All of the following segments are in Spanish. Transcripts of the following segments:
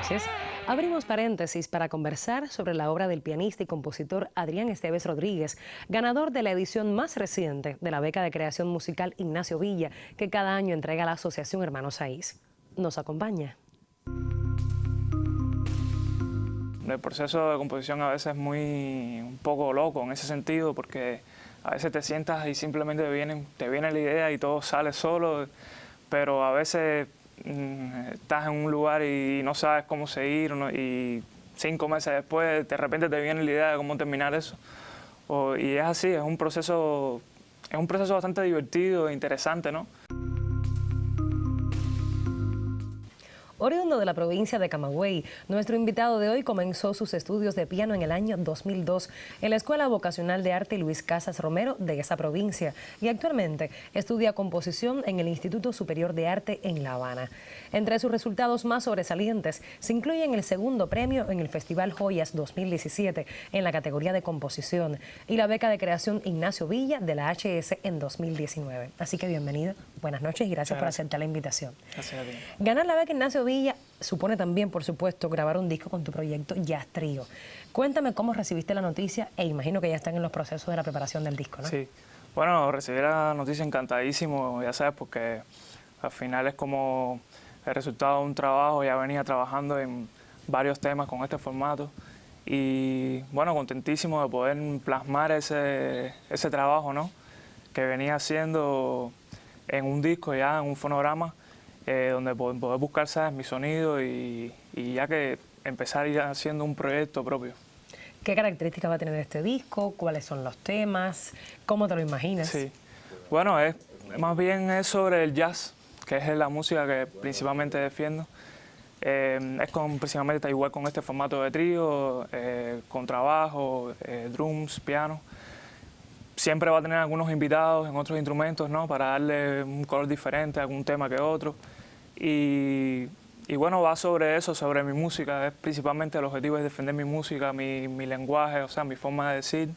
noches. Abrimos paréntesis para conversar sobre la obra del pianista y compositor Adrián Esteves Rodríguez, ganador de la edición más reciente de la beca de creación musical Ignacio Villa, que cada año entrega la Asociación Hermanos Saiz. ¿Nos acompaña? El proceso de composición a veces es un poco loco en ese sentido, porque a veces te sientas y simplemente te viene la idea y todo sale solo, pero a veces estás en un lugar y no sabes cómo seguir, y 5 meses después de repente te viene la idea de cómo terminar eso. Y es así, es un proceso bastante divertido e interesante, ¿no? Oriundo de la provincia de Camagüey, nuestro invitado de hoy comenzó sus estudios de piano en el año 2002 en la Escuela Vocacional de Arte Luis Casas Romero de esa provincia y actualmente estudia composición en el Instituto Superior de Arte en La Habana. Entre sus resultados más sobresalientes se incluyen el segundo premio en el Festival Joyas 2017 en la categoría de composición y la beca de creación Ignacio Villa de la HS en 2019. Así que bienvenido, buenas noches y gracias por aceptar la invitación. Gracias a ti. Ganar la beca Ignacio Villa supone también, por supuesto, grabar un disco con tu proyecto Jazz Trío. Cuéntame cómo recibiste la noticia e imagino que ya están en los procesos de la preparación del disco, ¿no? Sí, bueno, recibí la noticia encantadísimo, ya sabes, porque al final es como el resultado de un trabajo. Ya venía trabajando en varios temas con este formato y bueno, contentísimo de poder plasmar ese trabajo, ¿no?, que venía haciendo en un disco, ya en un fonograma, donde poder buscar, ¿sabes?, mi sonido y ya que empezar ya haciendo un proyecto propio. ¿Qué características va a tener este disco? ¿Cuáles son los temas? ¿Cómo te lo imaginas? Sí, bueno, más bien es sobre el jazz, que es la música que principalmente defiendo. Principalmente está igual con este formato de trío, con trabajo, drums, piano. Siempre va a tener algunos invitados en otros instrumentos, ¿no?, para darle un color diferente a algún tema que otro. Y bueno, va sobre eso, sobre mi música. Principalmente el objetivo es defender mi música, mi lenguaje, o sea, mi forma de decir.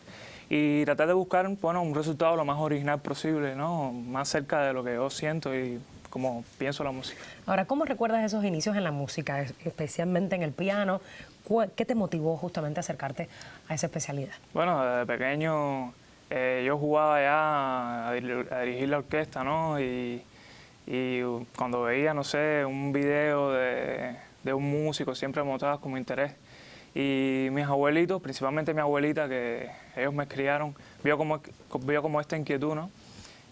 Y tratar de buscar, bueno, un resultado lo más original posible, ¿no?, más cerca de lo que yo siento y como pienso la música. Ahora, ¿cómo recuerdas esos inicios en la música, especialmente en el piano? ¿Qué te motivó justamente a acercarte a esa especialidad? Bueno, desde pequeño yo jugaba ya a dirigir la orquesta, ¿no? Y cuando veía, no sé, un video de un músico, siempre me mostraba como interés. Y mis abuelitos, principalmente mi abuelita, que ellos me criaron, vio como esta inquietud, ¿no?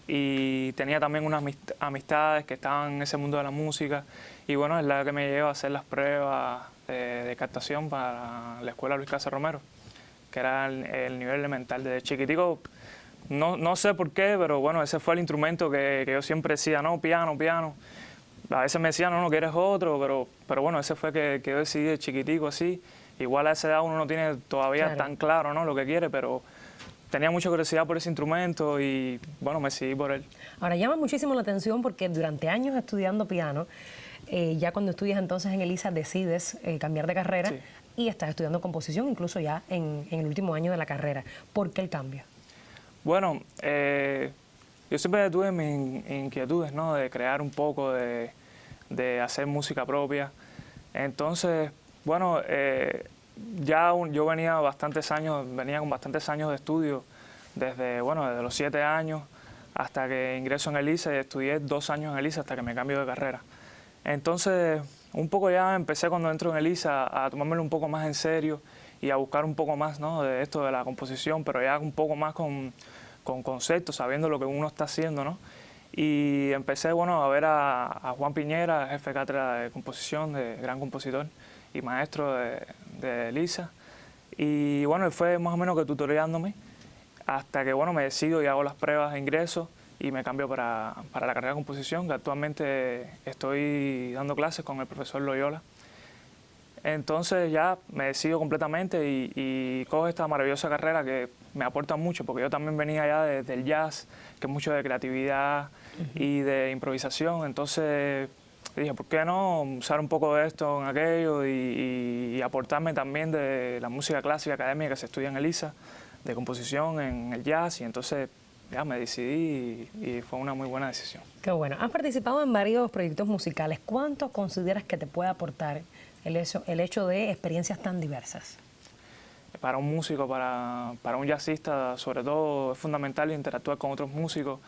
Y tenía también unas amistades que estaban en ese mundo de la música. Y bueno, es la que me lleva a hacer las pruebas de captación para la Escuela Luis Casas Romero, que era el nivel elemental. Desde chiquitico, no sé por qué, pero bueno, ese fue el instrumento que yo siempre decía, no, piano, piano. A veces me decían, no, quieres otro, pero bueno, ese fue que yo decidí de chiquitico así. Igual a esa edad uno no tiene todavía tan claro, ¿no?, lo que quiere, pero tenía mucha curiosidad por ese instrumento y bueno, me decidí por él. Ahora, llama muchísimo la atención porque durante años estudiando piano, ya cuando estudias entonces en el ISA decides cambiar de carrera. Sí. Y estás estudiando composición incluso ya en el último año de la carrera. ¿Por qué el cambio? Bueno, yo siempre tuve mis inquietudes, ¿no?, de crear un poco, de hacer música propia. Entonces, bueno, yo venía con bastantes años de estudio, desde los 7 años hasta que ingreso en el ISA, y estudié 2 años en el ISA hasta que me cambio de carrera. Entonces, un poco ya empecé cuando entro en el ISA a tomármelo un poco más en serio y a buscar un poco más, ¿no?, de esto de la composición, pero ya un poco más con conceptos, sabiendo lo que uno está haciendo, ¿no? Y empecé, bueno, a ver a Juan Piñera, jefe de cátedra de composición, gran compositor y maestro de ISA. Y bueno, él fue más o menos que tutoreándome hasta que, bueno, me decido y hago las pruebas de ingreso y me cambio para la carrera de composición, que actualmente estoy dando clases con el profesor Loyola. Entonces ya me decido completamente y cojo esta maravillosa carrera que me aporta mucho, porque yo también venía ya del jazz, que es mucho de creatividad y de improvisación. Entonces dije, ¿por qué no usar un poco de esto en aquello y aportarme también de la música clásica académica que se estudia en el ISA, de composición en el jazz? Y entonces ya me decidí y fue una muy buena decisión. Qué bueno. Has participado en varios proyectos musicales. ¿Cuánto consideras que te puede aportar el hecho de experiencias tan diversas? Para un músico, para un jazzista, sobre todo es fundamental interactuar con otros músicos,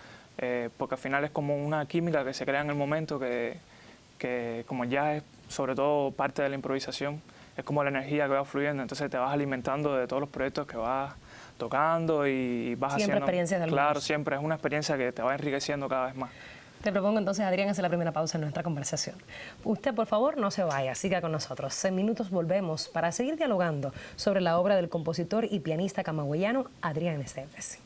porque al final es como una química que se crea en el momento, que como ya es sobre todo parte de la improvisación, es como la energía que va fluyendo, entonces te vas alimentando de todos los proyectos que vas tocando y vas siempre haciendo. Experiencias de algunos. Claro, siempre es una experiencia que te va enriqueciendo cada vez más. Te propongo entonces, Adrián, hacer la primera pausa en nuestra conversación. Usted, por favor, no se vaya, siga con nosotros. En minutos volvemos para seguir dialogando sobre la obra del compositor y pianista camagüeyano Adrián Esteves.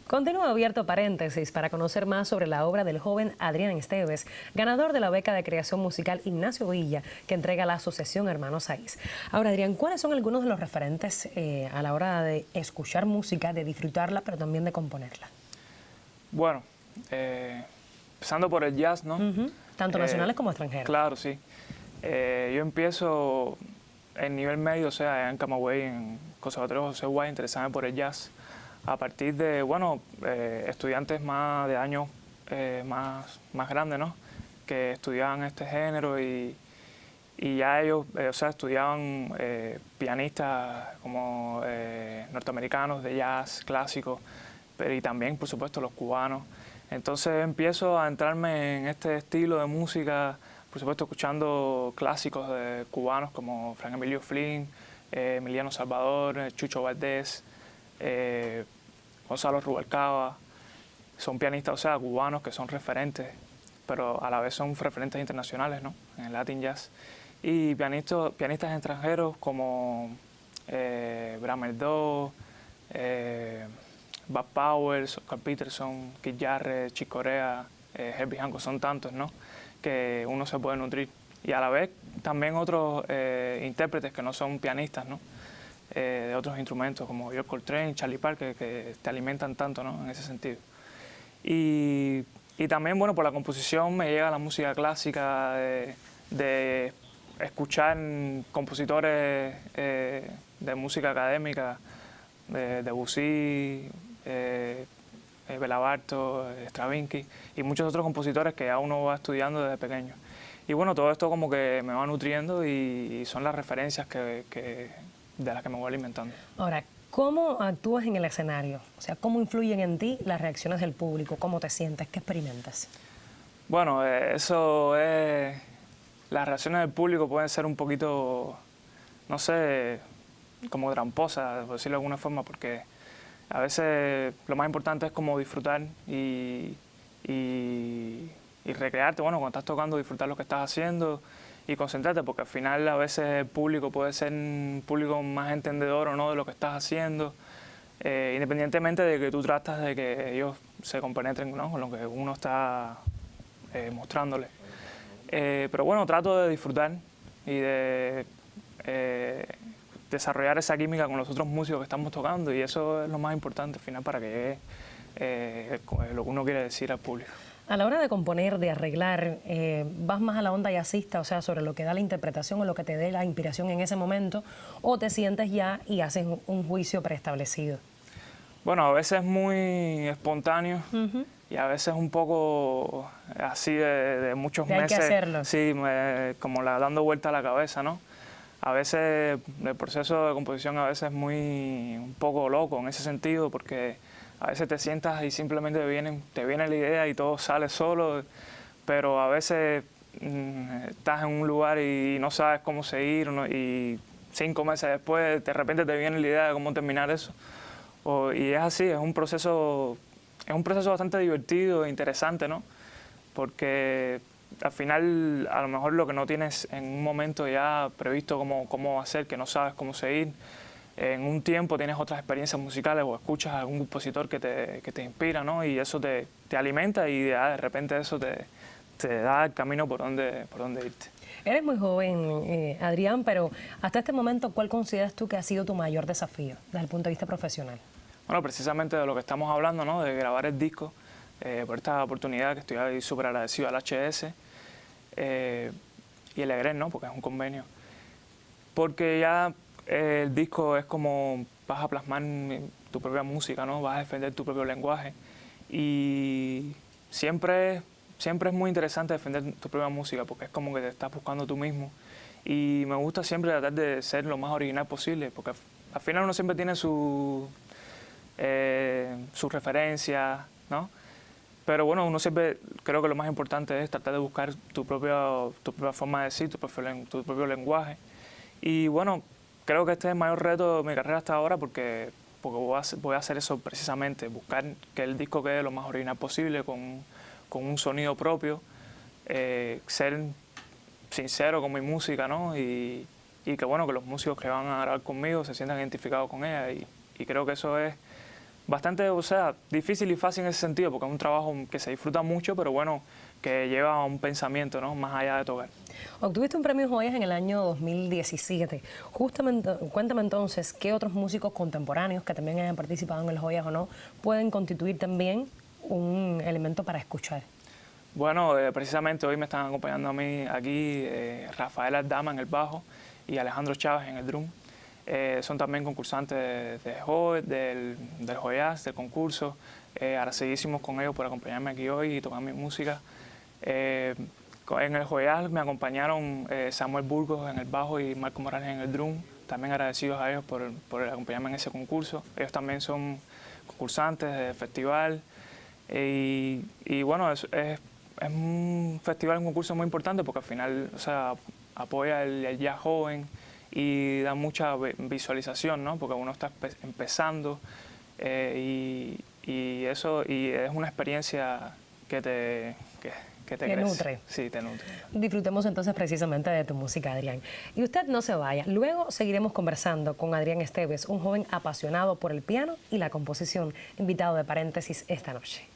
Continúa abierto paréntesis para conocer más sobre la obra del joven Adrián Esteves, ganador de la beca de creación musical Ignacio Villa, que entrega la Asociación Hermanos Saiz. Ahora, Adrián, ¿cuáles son algunos de los referentes a la hora de escuchar música, de disfrutarla, pero también de componerla? Bueno, empezando por el jazz, ¿no? Tanto nacionales como extranjeros. Claro, sí. Yo empiezo en nivel medio, o sea, en Camagüey, en Conservatorio José Guay, interesarme por el jazz. A partir de, bueno, estudiantes más de años más grandes, ¿no? Que estudiaban este género y ya ellos, o sea, estudiaban pianistas como norteamericanos de jazz clásico, pero y también, por supuesto, los cubanos. Entonces empiezo a entrarme en este estilo de música, por supuesto, escuchando clásicos cubanos como Frank Emilio Flynn, Emiliano Salvador, Chucho Valdés, Gonzalo Rubalcaba. Son pianistas, o sea, cubanos que son referentes, pero a la vez son referentes internacionales, ¿no? En el Latin Jazz. Y pianistas extranjeros como Bram Doe, Bud Powers, Oscar Peterson, Keith Jarrett, Chick Corea, Herbie Hancock, son tantos, ¿no? Que uno se puede nutrir. Y a la vez también otros intérpretes que no son pianistas, ¿no? De otros instrumentos como York Coltrane, Charlie Parker, que te alimentan tanto, ¿no? En ese sentido. Y también, bueno, por la composición me llega la música clásica, de escuchar compositores de música académica, de Debussy, Béla Bartók, Stravinsky y muchos otros compositores que ya uno va estudiando desde pequeño. Y bueno, todo esto como que me va nutriendo y son las referencias de las que me voy alimentando. Ahora, ¿cómo actúas en el escenario? O sea, ¿cómo influyen en ti las reacciones del público? ¿Cómo te sientes? ¿Qué experimentas? Bueno, eso es... Las reacciones del público pueden ser un poquito, no sé, como tramposas, por decirlo de alguna forma, porque a veces lo más importante es como disfrutar y recrearte, bueno, cuando estás tocando, disfrutar lo que estás haciendo y concentrarte, porque al final a veces el público puede ser un público más entendedor o no de lo que estás haciendo, independientemente de que tú tratas de que ellos se compenetren, ¿no? Con lo que uno está mostrándole. Pero bueno, trato de disfrutar y de desarrollar esa química con los otros músicos que estamos tocando, y eso es lo más importante al final para que llegue lo que uno quiere decir al público. A la hora de componer, de arreglar, ¿vas más a la onda jazzista, o sea, sobre lo que da la interpretación o lo que te dé la inspiración en ese momento, o te sientes ya y haces un juicio preestablecido? Bueno, a veces es muy espontáneo y a veces un poco así de muchos meses. Hay que hacerlo. Sí, como dando vuelta a la cabeza, ¿no? A veces el proceso de composición a veces es un poco loco en ese sentido, porque a veces te sientas y simplemente te viene la idea y todo sale solo, pero a veces estás en un lugar y no sabes cómo seguir, ¿no? Y 5 meses después de repente te viene la idea de cómo terminar eso. Y es así, es un proceso bastante divertido e interesante, ¿no? Porque al final a lo mejor lo que no tienes en un momento ya previsto cómo hacer, que no sabes cómo seguir, en un tiempo tienes otras experiencias musicales o escuchas a algún compositor que te inspira, ¿no? Y eso te alimenta y de repente eso te da el camino por donde irte. Eres muy joven, Adrián, pero hasta este momento, ¿cuál consideras tú que ha sido tu mayor desafío desde el punto de vista profesional? Bueno, precisamente de lo que estamos hablando, ¿no? De grabar el disco, por esta oportunidad que estoy súper agradecido al HS y el EGRES, ¿no? Porque es un convenio. Porque ya el disco es como vas a plasmar tu propia música, ¿no? Vas a defender tu propio lenguaje. Y siempre es muy interesante defender tu propia música, porque es como que te estás buscando tú mismo. Y me gusta siempre tratar de ser lo más original posible, porque al final uno siempre tiene sus referencias, ¿no? Pero bueno, uno siempre, creo que lo más importante es tratar de buscar tu propia forma de decir, tu propio lenguaje. Y bueno, creo que este es el mayor reto de mi carrera hasta ahora, porque voy a hacer eso precisamente, buscar que el disco quede lo más original posible, con un sonido propio, ser sincero con mi música, ¿no? Y que bueno, que los músicos que van a grabar conmigo se sientan identificados con ella, y creo que eso es bastante, o sea, difícil y fácil en ese sentido, porque es un trabajo que se disfruta mucho, pero bueno, que lleva un pensamiento, ¿no? Más allá de tocar. Obtuviste un premio Joyas en el año 2017. Justamente, cuéntame entonces, ¿qué otros músicos contemporáneos que también hayan participado en el Joyas o no pueden constituir también un elemento para escuchar? Bueno, precisamente hoy me están acompañando a mí aquí Rafael Aldama en el bajo y Alejandro Chávez en el drum. Son también concursantes del Joyas, del concurso. Agradecidísimos con ellos por acompañarme aquí hoy y tocar mi música. En el Joyas me acompañaron Samuel Burgos en el bajo y Marco Morales en el drum. También agradecidos a ellos por acompañarme en ese concurso. Ellos también son concursantes del festival. Y bueno, es un festival, un concurso muy importante porque al final, o sea, apoya el jazz joven y da mucha visualización, ¿no? Porque uno está empezando y eso y es una experiencia que te crece. Nutre. Sí, te nutre. Disfrutemos entonces precisamente de tu música, Adrián. Y usted no se vaya. Luego seguiremos conversando con Adrián Esteves, un joven apasionado por el piano y la composición, invitado de Paréntesis esta noche.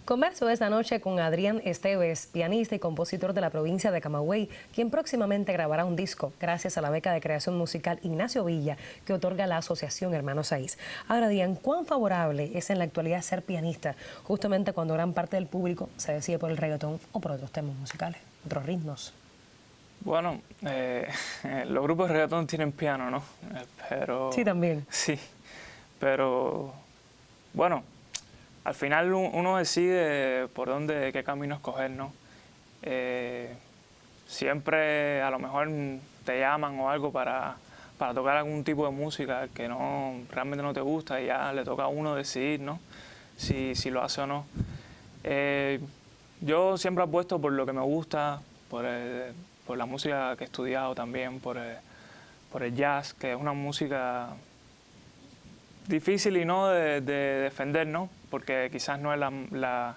Converso esta noche con Adrián Esteves, pianista y compositor de la provincia de Camagüey, quien próximamente grabará un disco gracias a la beca de creación musical Ignacio Villa que otorga la Asociación Hermanos Saiz. Ahora, Adrián, ¿cuán favorable es en la actualidad ser pianista, justamente cuando gran parte del público se decide por el reggaetón o por otros temas musicales, otros ritmos? Bueno, los grupos de reggaetón tienen piano, ¿no? Pero Sí, también. sí, pero bueno, al final uno decide por qué camino escoger, ¿no? Siempre a lo mejor te llaman o algo para tocar algún tipo de música que realmente no te gusta y ya le toca a uno decidir, ¿no? Si lo hace o no. Yo siempre apuesto por lo que me gusta, por la música que he estudiado también, por el jazz, que es una música difícil y no de defender, ¿no? Porque quizás no es la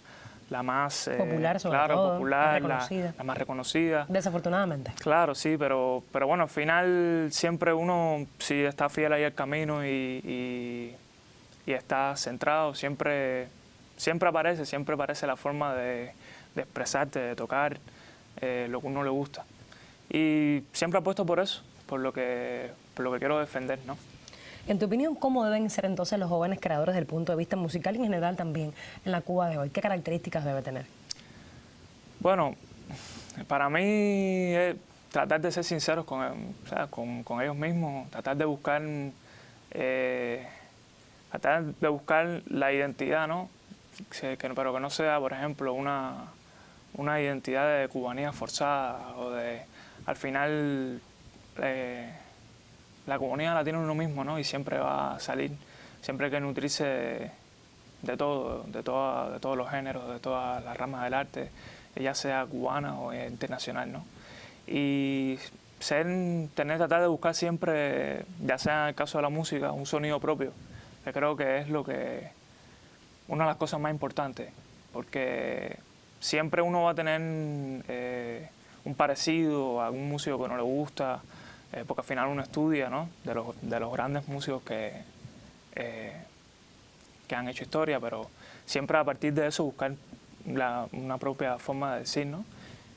más popular, sobre todo, popular, la más reconocida. Desafortunadamente. Claro, sí, pero bueno, al final siempre uno, si está fiel ahí al camino y está centrado, siempre aparece la forma de expresarte, de tocar lo que a uno le gusta. Y siempre apuesto por eso, por lo que quiero defender, ¿no? En tu opinión, ¿cómo deben ser entonces los jóvenes creadores desde el punto de vista musical y en general también en la Cuba de hoy? ¿Qué características debe tener? Bueno, para mí es tratar de ser sinceros con ellos mismos, tratar de buscar la identidad, ¿no? Pero que no sea, por ejemplo, una identidad de cubanía forzada o al final la comunidad la tiene uno mismo, ¿no? Y siempre va a salir, siempre hay que nutrirse de todos los géneros, de todas las ramas del arte, ya sea cubana o internacional, ¿no? Y tratar de buscar siempre, ya sea en el caso de la música, un sonido propio, que creo que es una de las cosas más importantes, porque siempre uno va a tener un parecido a algún músico que no le gusta, porque al final uno estudia, ¿no? de los grandes músicos que han hecho historia, pero siempre a partir de eso buscar una propia forma de decir, ¿no?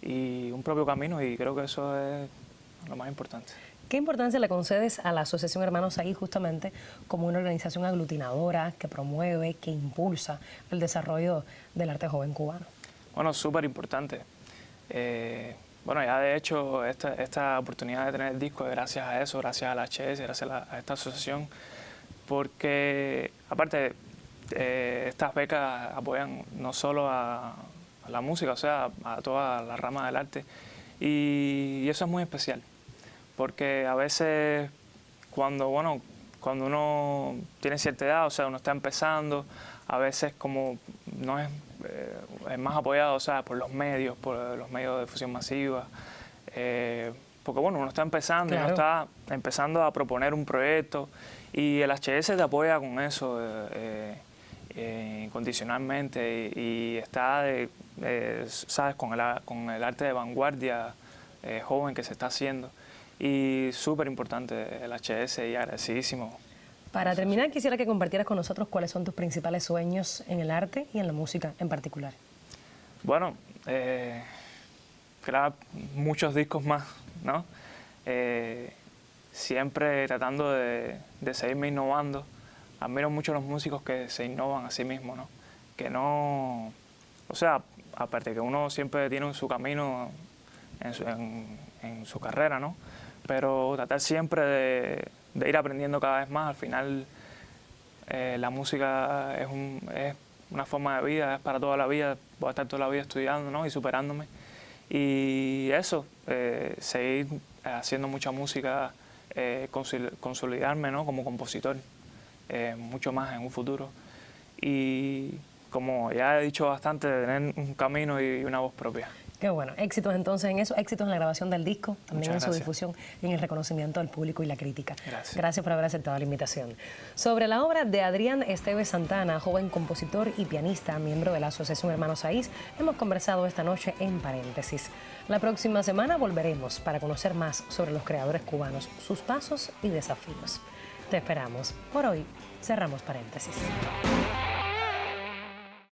Y un propio camino, y creo que eso es lo más importante. ¿Qué importancia le concedes a la Asociación Hermanos Saiz justamente como una organización aglutinadora que promueve, que impulsa el desarrollo del arte joven cubano? Bueno, súper importante. Bueno, ya de hecho esta oportunidad de tener el disco es gracias a eso, gracias a la HS, gracias a esta asociación, porque aparte estas becas apoyan no solo a la música, o sea, a toda la rama del arte, y eso es muy especial, porque a veces cuando uno tiene cierta edad, o sea, uno está empezando, a veces como no es más apoyado, o sea, por los medios de difusión masiva, porque bueno, uno está empezando, claro. Uno está empezando a proponer un proyecto y el HS te apoya con eso incondicionalmente y está, sabes, con el arte de vanguardia joven que se está haciendo, y súper importante el HS y agradecidísimo. Para terminar, quisiera que compartieras con nosotros cuáles son tus principales sueños en el arte y en la música en particular. Bueno, crear muchos discos más, ¿no? Siempre tratando de seguirme innovando. Admiro mucho a los músicos que se innovan a sí mismos, ¿no? Que no... O sea, aparte que uno siempre tiene su camino en su carrera, ¿no? Pero tratar siempre de ir aprendiendo cada vez más. Al final la música es una forma de vida, es para toda la vida. Voy a estar toda la vida estudiando, ¿no? Y superándome. Y eso, seguir haciendo mucha música, consolidarme, ¿no? Como compositor, mucho más en un futuro. Y como ya he dicho bastante, de tener un camino y una voz propia. Qué bueno. Éxitos entonces en eso, éxitos en la grabación del disco, también en su gracias. difusión y en el reconocimiento del público y la crítica. Gracias. Gracias por haber aceptado la invitación. Sobre la obra de Adrián Esteves Santana, joven compositor y pianista, miembro de la Asociación Hermanos Saiz, hemos conversado esta noche en Paréntesis. La próxima semana volveremos para conocer más sobre los creadores cubanos, sus pasos y desafíos. Te esperamos. Por hoy, cerramos Paréntesis.